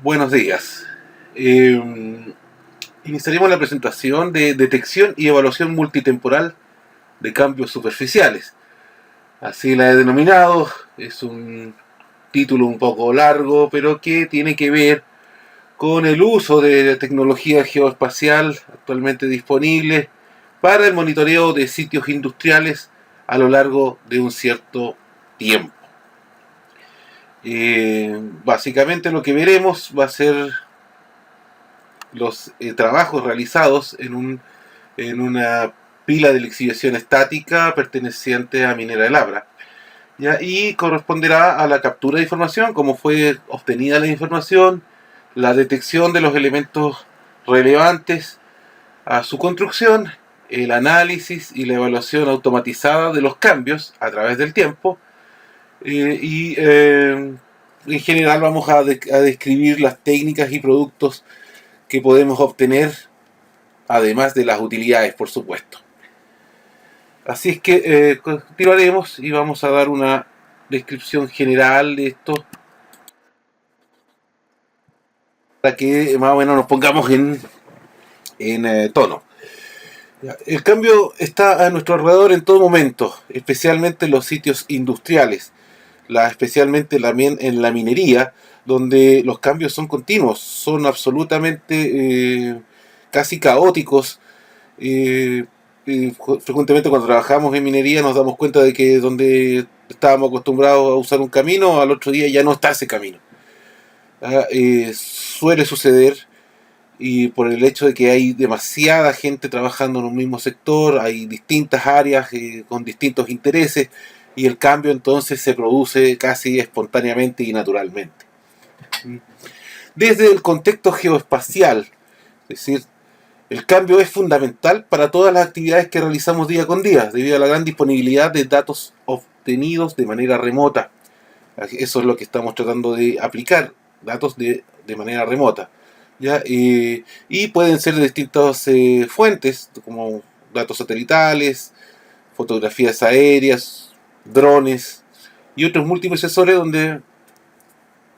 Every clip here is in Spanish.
Buenos días. Eh, Iniciaremos la presentación de detección y evaluación multitemporal de cambios superficiales. Así la he denominado. Es un título un poco largo, pero que tiene que ver con el uso de la tecnología geoespacial actualmente disponible para el monitoreo de sitios industriales a lo largo de un cierto tiempo. Básicamente lo que veremos va a ser los trabajos realizados en una pila de lixiviación estática perteneciente a Minera de Labra. ¿Ya? Y corresponderá a la captura de información, cómo fue obtenida la información, la detección de los elementos relevantes a su construcción, el análisis y la evaluación automatizada de los cambios a través del tiempo, en general vamos a describir las técnicas y productos que podemos obtener, además de las utilidades, por supuesto. Así es que continuaremos y vamos a dar una descripción general de esto para que más o menos nos pongamos en tono. El cambio está a nuestro alrededor en todo momento, especialmente en los sitios industriales, especialmente también en la minería, donde los cambios son continuos, son absolutamente casi caóticos. Eh, Frecuentemente cuando trabajamos en minería nos damos cuenta de que donde estábamos acostumbrados a usar un camino, al otro día ya no está ese camino. Suele suceder, y por el hecho de que hay demasiada gente trabajando en un mismo sector, hay distintas áreas con distintos intereses, y el cambio entonces se produce casi espontáneamente y naturalmente. Desde el contexto geoespacial, es decir, el cambio es fundamental para todas las actividades que realizamos día con día, debido a la gran disponibilidad de datos obtenidos de manera remota. Eso es lo que estamos tratando de aplicar, datos de manera remota. ¿Ya? Y pueden ser de distintas fuentes, como datos satelitales, fotografías aéreas, drones y otros múltiples sensores donde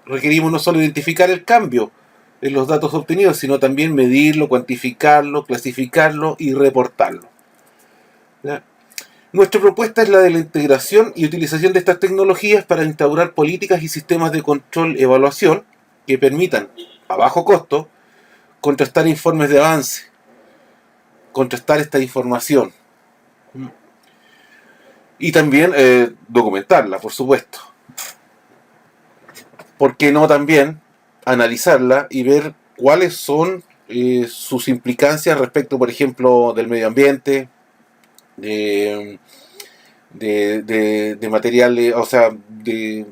requerimos no solo identificar el cambio en los datos obtenidos, sino también medirlo, cuantificarlo, clasificarlo y reportarlo. ¿Ya? Nuestra propuesta es la de la integración y utilización de estas tecnologías para instaurar políticas y sistemas de control-evaluación que permitan, a bajo costo, contrastar informes de avance, contrastar esta información y también documentarla, por supuesto. ¿Por qué no también analizarla y ver cuáles son sus implicancias respecto, por ejemplo, del medio ambiente, de, de materiales, o sea, de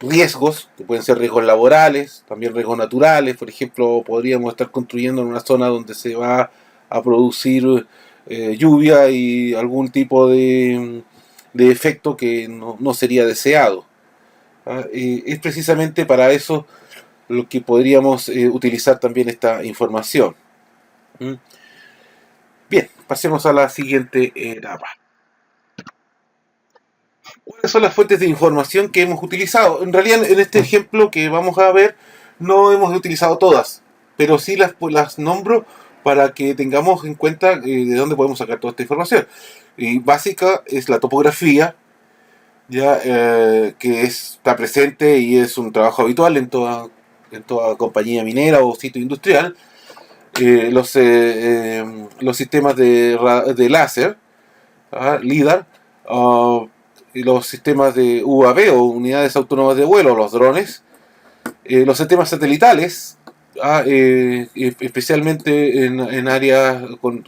riesgos, que pueden ser riesgos laborales, también riesgos naturales? Por ejemplo, podríamos estar construyendo en una zona donde se va a producir lluvia y algún tipo de efecto que no sería deseado. Es precisamente para eso lo que podríamos utilizar también esta información. ¿Mm? Bien, pasemos a la siguiente etapa. ¿Cuáles son las fuentes de información que hemos utilizado? En realidad, en este ejemplo que vamos a ver, no hemos utilizado todas, pero sí las nombro para que tengamos en cuenta de dónde podemos sacar toda esta información. Y básica es la topografía, ya que está presente y es un trabajo habitual en toda compañía minera o sitio industrial. Los sistemas de láser, LIDAR, y los sistemas de UAV o unidades autónomas de vuelo, los drones, los sistemas satelitales, especialmente en áreas,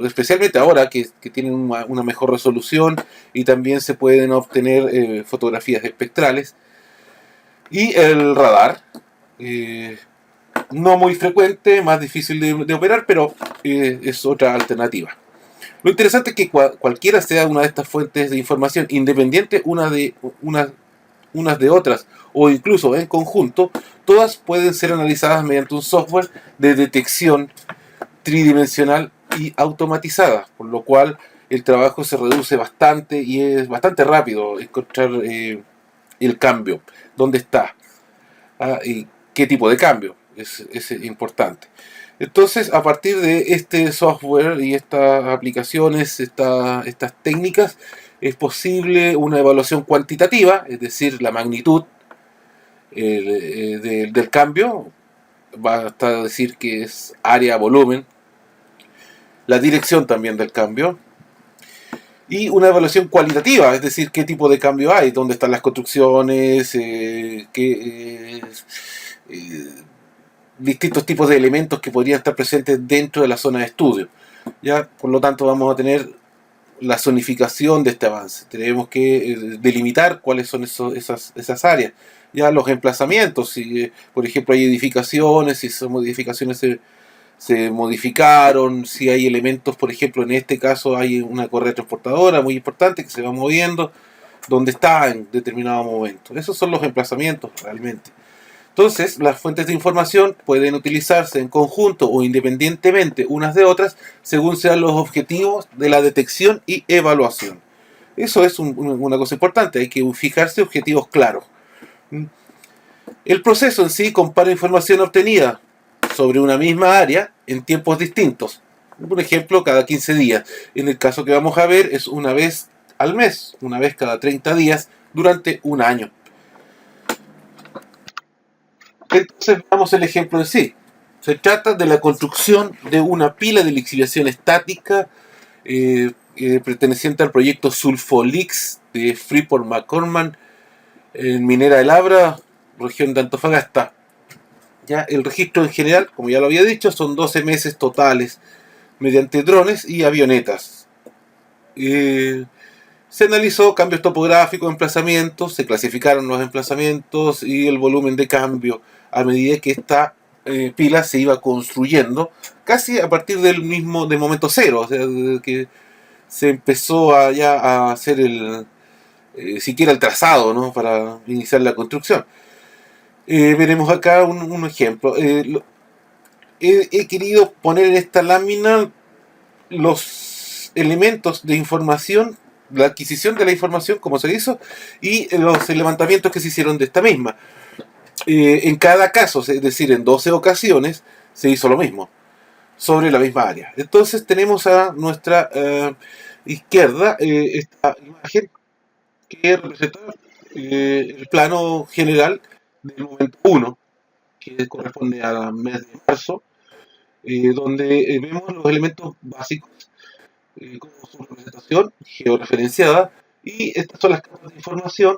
especialmente ahora que tienen una mejor resolución y también se pueden obtener fotografías espectrales, y el radar, no muy frecuente, más difícil de operar, pero es otra alternativa. Lo interesante es que cualquiera sea una de estas fuentes de información, independiente unas de otras, o incluso en conjunto, todas pueden ser analizadas mediante un software de detección tridimensional y automatizada, por lo cual el trabajo se reduce bastante y es bastante rápido encontrar el cambio, dónde está, y qué tipo de cambio. es importante. Entonces, a partir de este software y estas aplicaciones, estas técnicas, es posible una evaluación cuantitativa, es decir, la magnitud del cambio, basta decir que es área, volumen, la dirección también del cambio, y una evaluación cualitativa, es decir, qué tipo de cambio hay, dónde están las construcciones, distintos tipos de elementos que podrían estar presentes dentro de la zona de estudio. Ya, por lo tanto, vamos a tener la zonificación de este avance. Tenemos que delimitar cuáles son esas áreas. Ya los emplazamientos, si por ejemplo hay edificaciones, si esas modificaciones se modificaron, si hay elementos, por ejemplo en este caso hay una correa transportadora muy importante que se va moviendo, donde está en determinado momento. Esos son los emplazamientos realmente. Entonces, las fuentes de información pueden utilizarse en conjunto o independientemente unas de otras según sean los objetivos de la detección y evaluación. Eso es una cosa importante, hay que fijarse objetivos claros. El proceso en sí compara información obtenida sobre una misma área en tiempos distintos. Por ejemplo, cada 15 días. En el caso que vamos a ver es una vez al mes, una vez cada 30 días durante un año. Entonces veamos el ejemplo en sí. Se trata de la construcción de una pila de lixiviación estática perteneciente al proyecto Sulfolix de Freeport-McMoRan en Minera del Abra, región de Antofagasta. Ya, el registro en general, como ya lo había dicho, son 12 meses totales mediante drones y avionetas. Se analizó cambios topográficos, emplazamientos, se clasificaron los emplazamientos y el volumen de cambio a medida que esta pila se iba construyendo, casi a partir del momento cero, o sea, que se empezó a hacer siquiera el trazado, ¿no?, para iniciar la construcción. Veremos acá un ejemplo. He querido poner en esta lámina los elementos de información, la adquisición de la información, como se hizo, y los levantamientos que se hicieron de esta misma. En cada caso, es decir, en 12 ocasiones, se hizo lo mismo, sobre la misma área. Entonces tenemos a nuestra izquierda esta imagen que representa el plano general del momento 1, que corresponde al mes de marzo, donde vemos los elementos básicos como su representación georreferenciada, y estas son las capas de información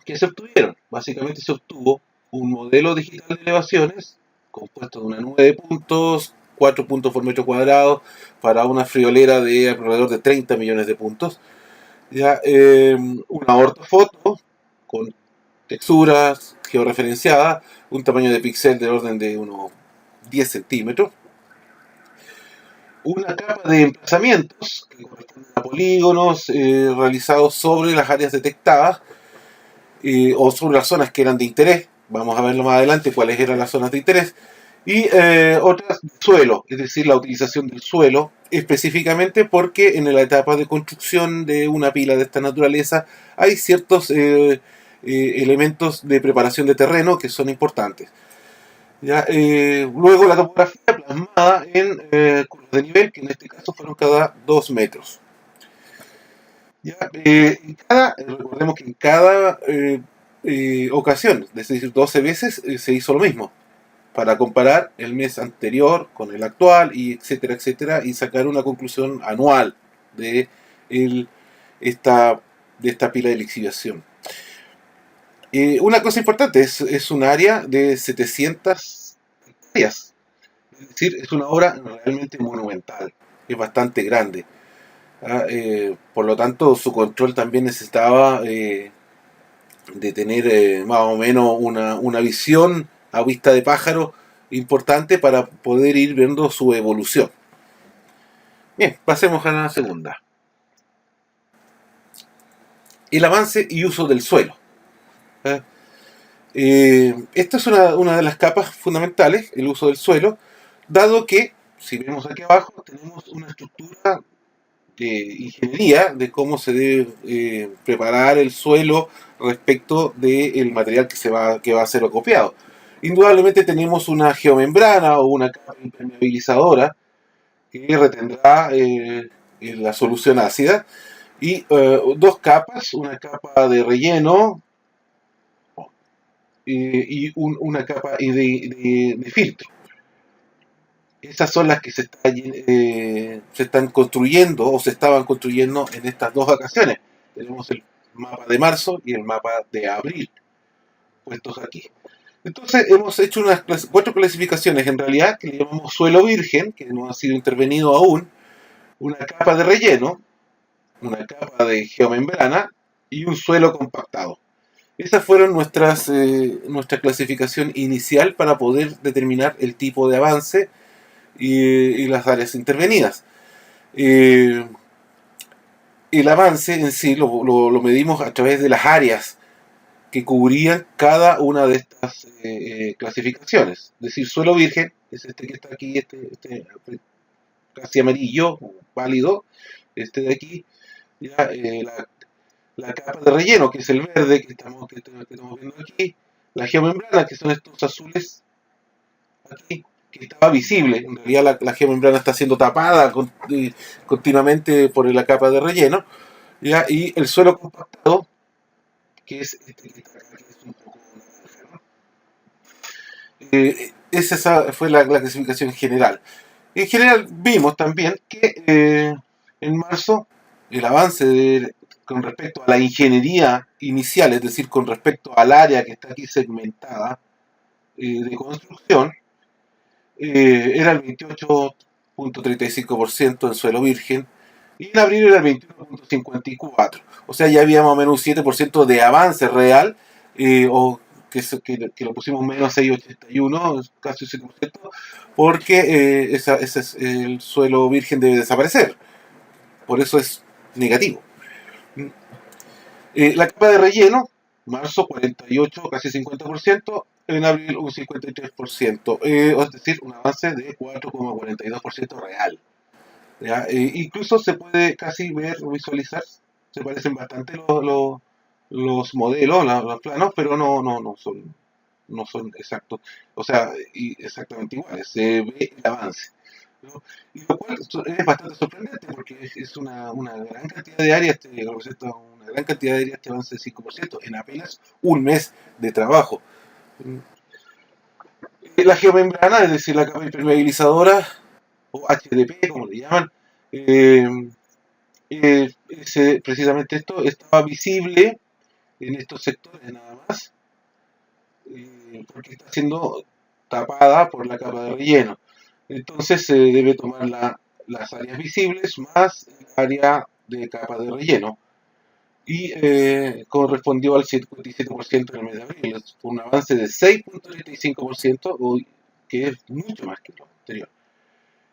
que se obtuvieron. Básicamente se obtuvo un modelo digital de elevaciones compuesto de una nube de puntos, 4 puntos por metro cuadrado, para una friolera de alrededor de 30 millones de puntos. Ya, una ortofoto con texturas georreferenciadas, un tamaño de píxel del orden de unos 10 centímetros, una capa de emplazamientos que corresponden a polígonos realizados sobre las áreas detectadas o sobre las zonas que eran de interés. Vamos a verlo más adelante cuáles eran las zonas de interés. Y otras de suelo, es decir, la utilización del suelo, específicamente porque en la etapa de construcción de una pila de esta naturaleza hay ciertos elementos de preparación de terreno que son importantes. Ya, luego la topografía plasmada en curvas de nivel, que en este caso fueron cada 2 metros. Ya, recordemos que en cada ocasión, es decir, 12 veces, se hizo lo mismo, para comparar el mes anterior con el actual, y etcétera, etcétera, y sacar una conclusión anual de, esta pila de lixiviación. Una cosa importante, es un área de 700 hectáreas, es decir, es una obra realmente monumental, es bastante grande. Por lo tanto, su control también necesitaba de tener más o menos una visión a vista de pájaro importante para poder ir viendo su evolución. Bien, pasemos a la segunda. El avance y uso del suelo. Esta es una de las capas fundamentales, el uso del suelo, dado que, si vemos aquí abajo, tenemos una estructura de ingeniería de cómo se debe preparar el suelo respecto del material que va a ser acopiado. Indudablemente tenemos una geomembrana o una capa impermeabilizadora que retendrá la solución ácida y dos capas, una capa de relleno y una capa de filtro. Esas son las que se están construyendo o se estaban construyendo en estas dos ocasiones. Tenemos el mapa de marzo y el mapa de abril puestos aquí. Entonces hemos hecho unas 4 clasificaciones en realidad que le llamamos suelo virgen, que no ha sido intervenido aún, una capa de relleno, una capa de geomembrana y un suelo compactado. Esas fueron nuestra clasificación inicial para poder determinar el tipo de avance y las áreas intervenidas. Eh, el avance en sí lo medimos a través de las áreas que cubrían cada una de estas clasificaciones. Es decir, suelo virgen, es este que está aquí, este casi amarillo, pálido, este de aquí, ya, la capa de relleno, que es el verde que estamos viendo aquí, la geomembrana, que son estos azules aquí, que estaba visible. En realidad la geomembrana está siendo tapada continuamente por la capa de relleno, ¿ya? Y el suelo compactado, que es este que está acá, que es un poco naranja, ¿no? Esa fue la clasificación general. En general vimos también que en marzo el avance con respecto a la ingeniería inicial, es decir, con respecto al área que está aquí segmentada de construcción, era el 28.35% en suelo virgen y en abril era el 21.54%. O sea, ya había más o menos un 7% de avance real, o que lo pusimos menos 6,81, casi un 7%, porque ese es el suelo virgen debe desaparecer. Por eso es negativo. La capa de relleno, marzo 48, casi 50%, en abril un 53%, es decir, un avance de 4,42% real. Incluso se puede casi ver, visualizar, se parecen bastante los modelos, los planos, pero no son exactos, o sea, exactamente iguales, se ve el avance, ¿no? Y lo cual es bastante sorprendente porque es una gran cantidad de áreas, representa una gran cantidad de áreas este avance de 5% en apenas un mes de trabajo. La geomembrana, es decir, la capa impermeabilizadora, o HDP, como le llaman, eh, precisamente esto estaba visible en estos sectores nada más, porque está siendo tapada por la capa de relleno. Entonces se debe tomar las áreas visibles más el área de capa de relleno. Y correspondió al 57% en el mes de abril. Es un avance de 6,35%, que es mucho más que lo anterior.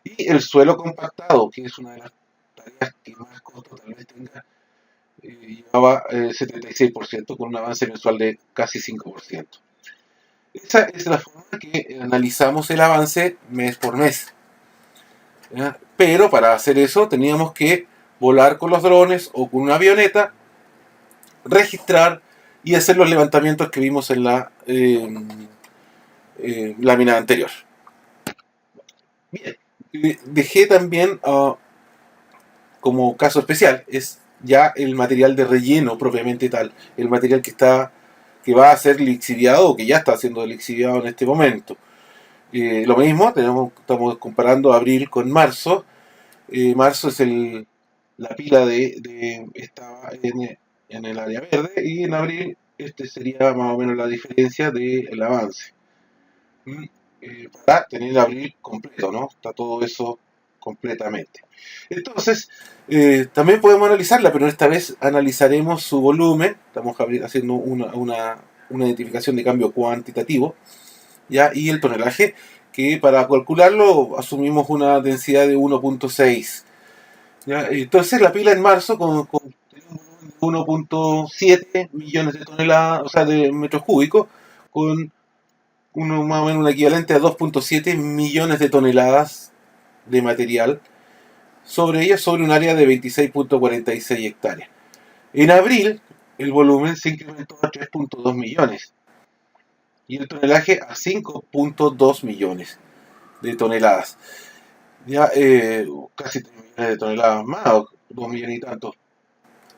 Y el suelo compactado, que es una de las tareas que más costo tal vez tenga, llevaba 76%, con un avance mensual de casi 5%. Esa es la forma que analizamos el avance mes por mes, ¿ya? Pero para hacer eso teníamos que volar con los drones o con una avioneta, registrar y hacer los levantamientos que vimos en la lámina anterior. Bien, dejé también como caso especial, es ya el material de relleno propiamente tal, el material que va a ser lixiviado o que ya está siendo lixiviado en este momento. Lo mismo, estamos comparando abril con marzo. Marzo es la pila estaba en el área verde y en abril este sería más o menos la diferencia del avance. Para tener abril completo, ¿no? Está todo eso completamente. Entonces, también podemos analizarla, pero esta vez analizaremos su volumen. Estamos haciendo una identificación de cambio cuantitativo, ¿ya? Y el tonelaje, que para calcularlo asumimos una densidad de 1,6. ¿Ya? Entonces la pila en marzo con 1,7 millones de toneladas, o sea, de metros cúbicos, con más o menos un equivalente a 2,7 millones de toneladas de material sobre ella, sobre un área de 26,46 hectáreas. En abril, el volumen se incrementó a 3,2 millones. y el tonelaje a 5.2 millones de toneladas. Ya casi 3 millones de toneladas más, o 2 millones y tanto.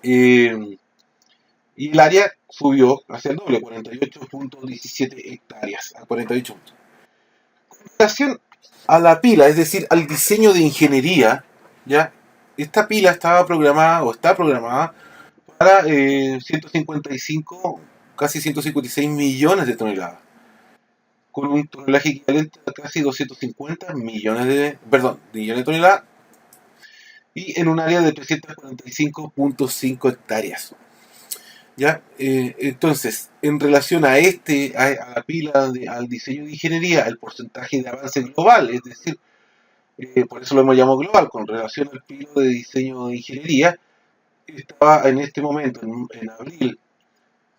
Eh, y el área subió hacia el doble, 48.17 hectáreas, a 48 puntos. En relación a la pila, es decir, al diseño de ingeniería, ¿ya? Esta pila estaba programada o está programada para 155, casi 156 millones de toneladas, con un tonelaje equivalente a casi 250 millones millones de toneladas, y en un área de 345.5 hectáreas. ¿Ya? Entonces, en relación a la pila, al diseño de ingeniería, el porcentaje de avance global, es decir, por eso lo hemos llamado global, con relación al pilo de diseño de ingeniería, estaba en este momento, en abril,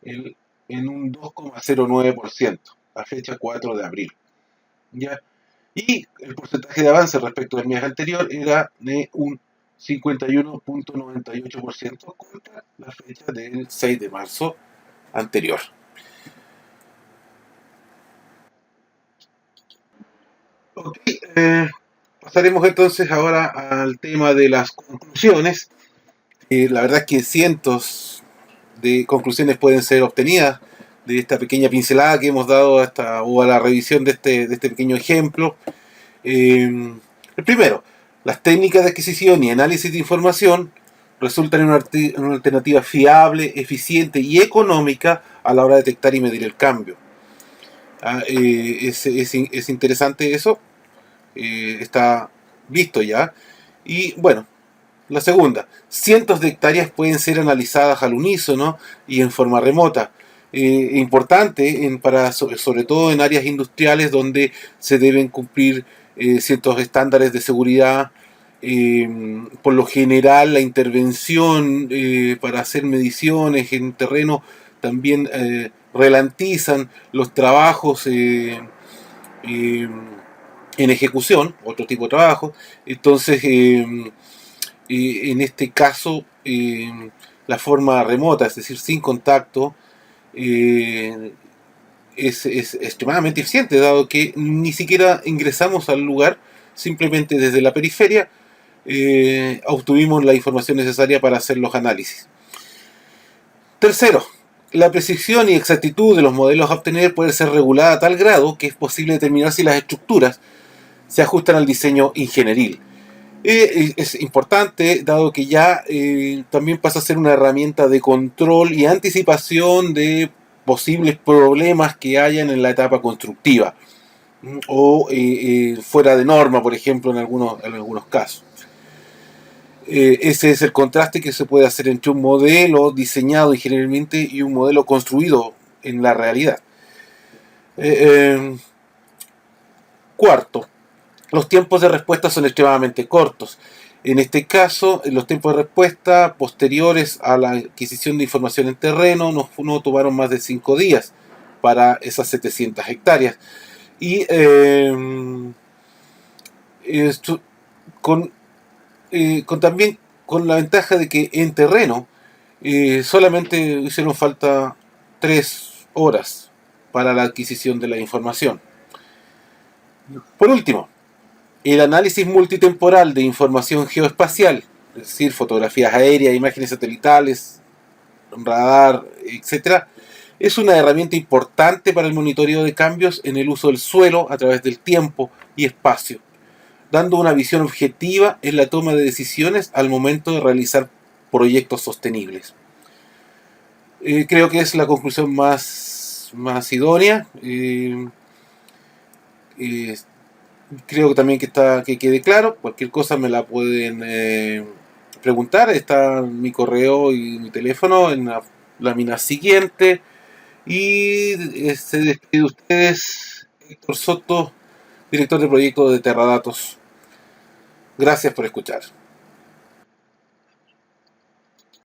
el- en un 2,09%, a fecha 4 de abril. ¿Ya? Y el porcentaje de avance respecto del mes anterior era de un 51.98% contra la fecha del 6 de marzo anterior. Ok, pasaremos entonces ahora al tema de las conclusiones. La verdad es que cientos de conclusiones pueden ser obtenidas de esta pequeña pincelada que hemos dado o a la revisión de este pequeño ejemplo. El primero, las técnicas de adquisición y análisis de información resultan en una alternativa fiable, eficiente y económica a la hora de detectar y medir el cambio. Es interesante eso, está visto ya. Y bueno, la segunda, cientos de hectáreas pueden ser analizadas al unísono y en forma remota. Importante sobre todo en áreas industriales donde se deben cumplir ciertos estándares de seguridad. Por lo general, la intervención para hacer mediciones en terreno también ralentizan los trabajos eh, en ejecución, otro tipo de trabajo. Entonces, en este caso, la forma remota, es decir, sin contacto, eh, es extremadamente eficiente, dado que ni siquiera ingresamos al lugar, simplemente desde la periferia obtuvimos la información necesaria para hacer los análisis. Tercero, la precisión y exactitud de los modelos a obtener puede ser regulada a tal grado que es posible determinar si las estructuras se ajustan al diseño ingenieril. Es importante, dado que ya también pasa a ser una herramienta de control y anticipación de posibles problemas que hayan en la etapa constructiva o fuera de norma, por ejemplo, en algunos casos. Ese es el contraste que se puede hacer entre un modelo diseñado ingenierilmente y un modelo construido en la realidad. Eh, Cuarto, los tiempos de respuesta son extremadamente cortos. En este caso, los tiempos de respuesta posteriores a la adquisición de información en terreno no tomaron más de 5 días para esas 700 hectáreas. Y esto, con, también con la ventaja de que en terreno solamente hicieron falta 3 horas para la adquisición de la información. Por último, el análisis multitemporal de información geoespacial, es decir, fotografías aéreas, imágenes satelitales, radar, etc., es una herramienta importante para el monitoreo de cambios en el uso del suelo a través del tiempo y espacio, dando una visión objetiva en la toma de decisiones al momento de realizar proyectos sostenibles. Creo que es la conclusión más idónea. Eh, Creo que también que quede claro. Cualquier cosa me la pueden preguntar. Está mi correo y mi teléfono en la lámina siguiente. Y se despide de ustedes Héctor Soto, director de proyecto de Terradatos. Gracias por escuchar.